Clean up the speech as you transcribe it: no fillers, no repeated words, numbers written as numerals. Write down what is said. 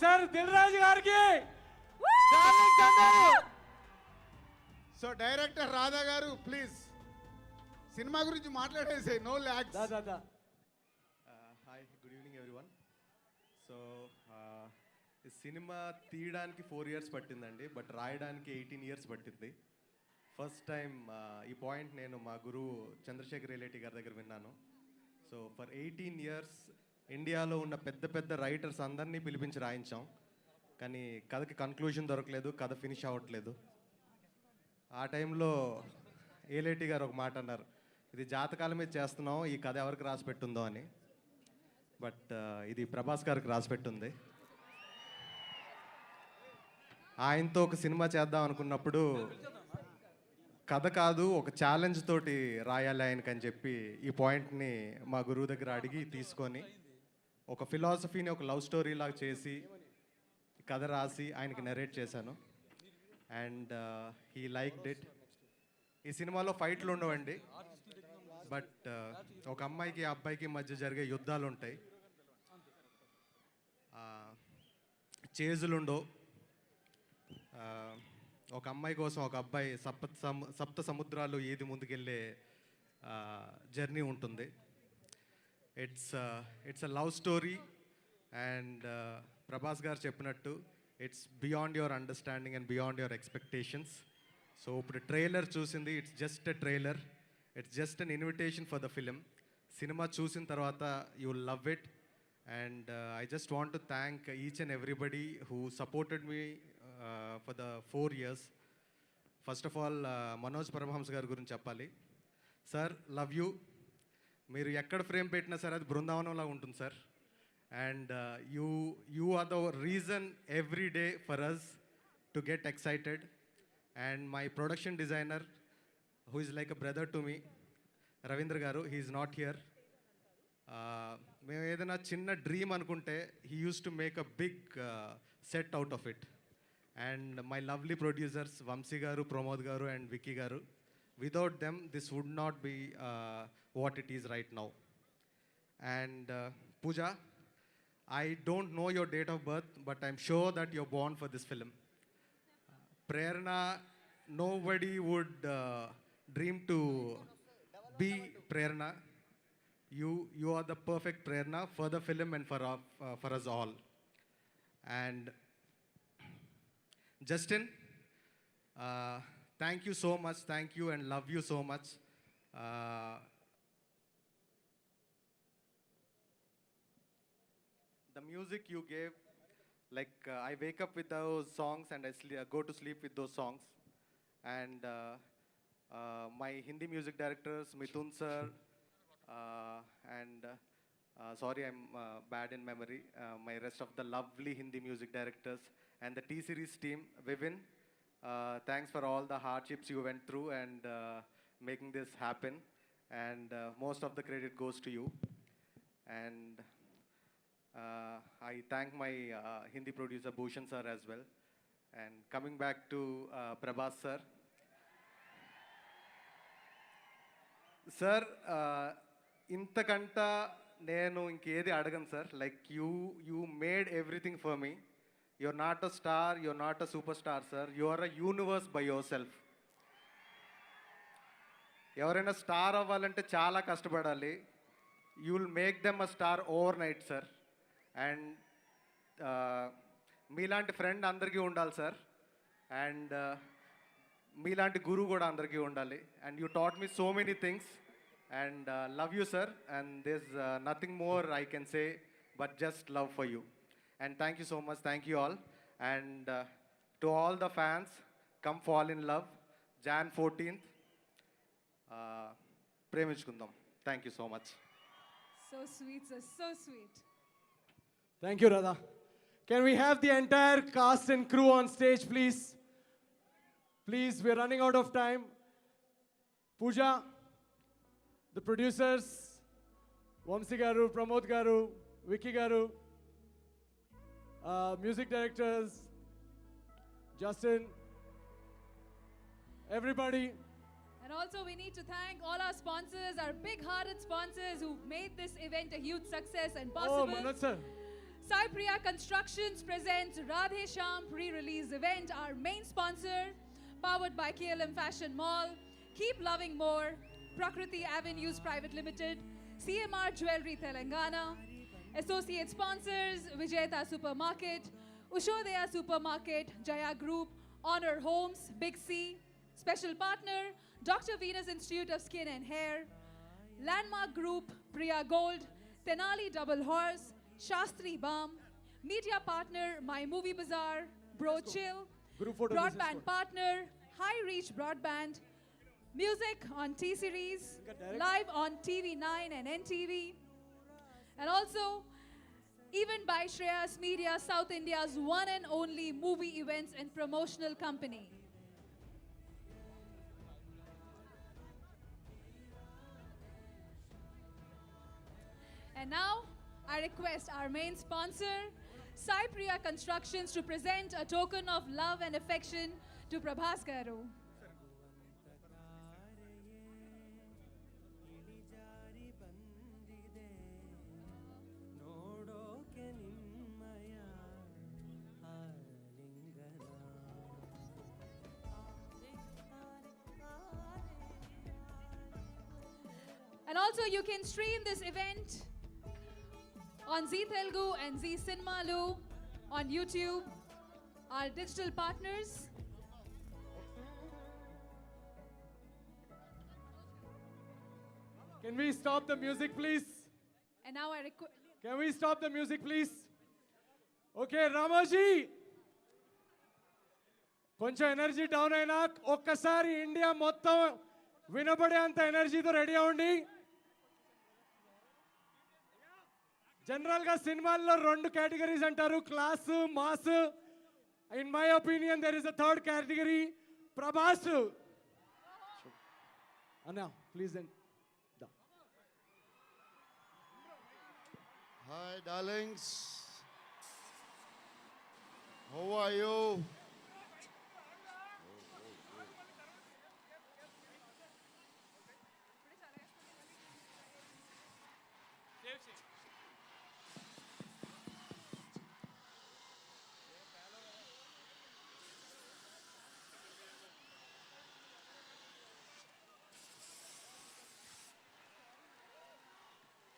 Sir Dil Raju గారికి so director Radha గారు please సినిమా గురించి మాట్లాడేసి no lags. Hi, good evening everyone. So ఈ సినిమా తీయడానికి 4 years పట్టిందండి, బట్ రాయడానికి 18 years పట్టింది. ఫస్ట్ టైం ఈ పాయింట్ నేను మా గురువు చంద్రశేఖర్ రేలేటి గారి దగ్గర విన్నాను. సో ఫర్ 18 years ఇండియాలో ఉన్న పెద్ద పెద్ద రైటర్స్ అందరినీ పిలిపించి రాయించాం, కానీ కథకి కన్క్లూజన్ దొరకలేదు, కథ ఫినిష్ అవ్వట్లేదు. ఆ టైంలో ఏలేటి గారు ఒక మాట అన్నారు, ఇది జాతకాల మీద చేస్తున్నాం, ఈ కథ ఎవరికి రాసి పెట్టుందో అని. బట్ ఇది ప్రభాస్ గారికి రాసి పెట్టుంది. ఆయనతో ఒక సినిమా చేద్దాం అనుకున్నప్పుడు కథ కాదు, ఒక ఛాలెంజ్ తోటి రాయాలి ఆయనకని చెప్పి ఈ పాయింట్ని మా గురువు దగ్గర అడిగి తీసుకొని ఒక ఫిలాసఫీని ఒక లవ్ స్టోరీ లాగా చేసి కథ రాసి ఆయనకి నరేట్ చేశాను. And he liked it. ఈ సినిమాలో ఫైట్లు ఉండవండి, బట్ ఒక అమ్మాయికి అబ్బాయికి మధ్య జరిగే యుద్ధాలు ఉంటాయి, చేజులు ఉండవు. ఒక అమ్మాయి కోసం ఒక అబ్బాయి సప్త సముద్రాలు ఏది ముందుకెళ్ళే జర్నీ ఉంటుంది. It's a love story and Prabhas గారు చెప్పినట్టు it's beyond your understanding and beyond your expectations. So ఇప్పుడు ట్రైలర్ చూసింది, it's just a trailer, it's just an invitation for the film. సినిమా చూసిన తర్వాత you will love it. And I just want to thank each and everybody who supported me for the 4 years. First of all Manoj Paramahamsa గారి గురించి చెప్పాలి. Sir, love you. మీరు ఎక్కడ frame పెట్టినా సరే అది బృందావనంలా ఉంటుంది sir. And you are the reason every day for us to get excited. And my production designer who is like a brother to me, Ravindra garu, he is not here. మేము ఏదైనా చిన్న డ్రీమ్ అనుకుంటే he uses to make a big set out of it. And my lovely producers Vamsi గారు, ప్రమోద్ గారు and Vicky గారు. Without them, this would not be what it is right now. And Pooja, I don't know your date of birth, but I'm sure that you're born for this film. Prerna, nobody would dream to be Prerna. You are the perfect Prerna for the film and for us all. And Justin, thank you so much, thank you and love you so much. The music you gave, like I wake up with those songs and I go to sleep with those songs. And my Hindi music directors, Mithun sir, and sorry I'm bad in memory, my rest of the lovely Hindi music directors and the T-Series team, Vivin. Thanks for all the hardships you went through and making this happen. And most of the credit goes to you. And I thank my Hindi producer Bhushan sir as well. And coming back to Prabhas sir. Sir, ఇంతకంట నేను ఇంకేది అడగను sir. Like you made everything for me. You're not a star, you're not a superstar, sir. You are a universe by yourself. ఎవరైనా star అవ్వాలంటే చాలా కష్టపడాలి. You will make them a star overnight sir. And మీలాంటి friend అందరికీ ఉండాలి sir. And మీలాంటి గురువు కూడా అందరికీ ఉండాలి. And you taught me so many things. And love you sir. And this nothing more I can say but just love for you. And thank you so much, thank you all. And to all the fans, come fall in love, Jan 14th. Premichkundam. Thank you so much. So sweet, sir, so sweet. Thank you, Radha. Can we have the entire cast and crew on stage, please? Please, we're running out of time. Pooja, the producers, Vamsi Garu, Pramod Garu, Vicky Garu, music directors, Justin, everybody. And also we need to thank all our sponsors, our big-hearted sponsors who've made this event a huge success and possible. Oh, Manoj sir. Sai Priya Constructions presents Radhe Sham pre-release event, our main sponsor, powered by KLM Fashion Mall, Keep Loving More, Prakriti Avenues Private Limited, CMR Jewelry Telangana, associate sponsors Vijayata Supermarket, Ushodaya Supermarket, Jaya Group, Honor Homes, Big C, special partner Dr. Venus Institute of Skin and Hair, Landmark Group, Priya Gold, Tenali Double Horse, Shastri Balm, media partner My Movie Bazaar, Bro Chill, Group photo, this is broadband what- partner High Reach Broadband, music on T-Series, direct- live on TV9 and NTV, and also event by Shreyas Media, South India's one and only movie events and promotional company. And now, I request our main sponsor, Sai Priya Constructions, to present a token of love and affection to Prabhas Garu. ನೋಡೋಕೆ ನಿಮ್ಮಯ ಆಲಿಂಗನ And also, you can stream this event on Zee Telugu and Zee Cinemalu on YouTube, our digital partners. Can we stop the music, please? And now I request. Can we stop the music, please? Okay, Ramaji. కొంచెం energy down అయినా ఒక్కసారి India మొత్తం వినపడే అంత ఎనర్జీతో ready అవ్వండి. జనరల్గా సినిమాల్లో రెండు కేటగిరీస్ అంటారు, class, mass. In my opinion there is a third category, Prabhas. అన్నా please and Hi, darlings. How are you?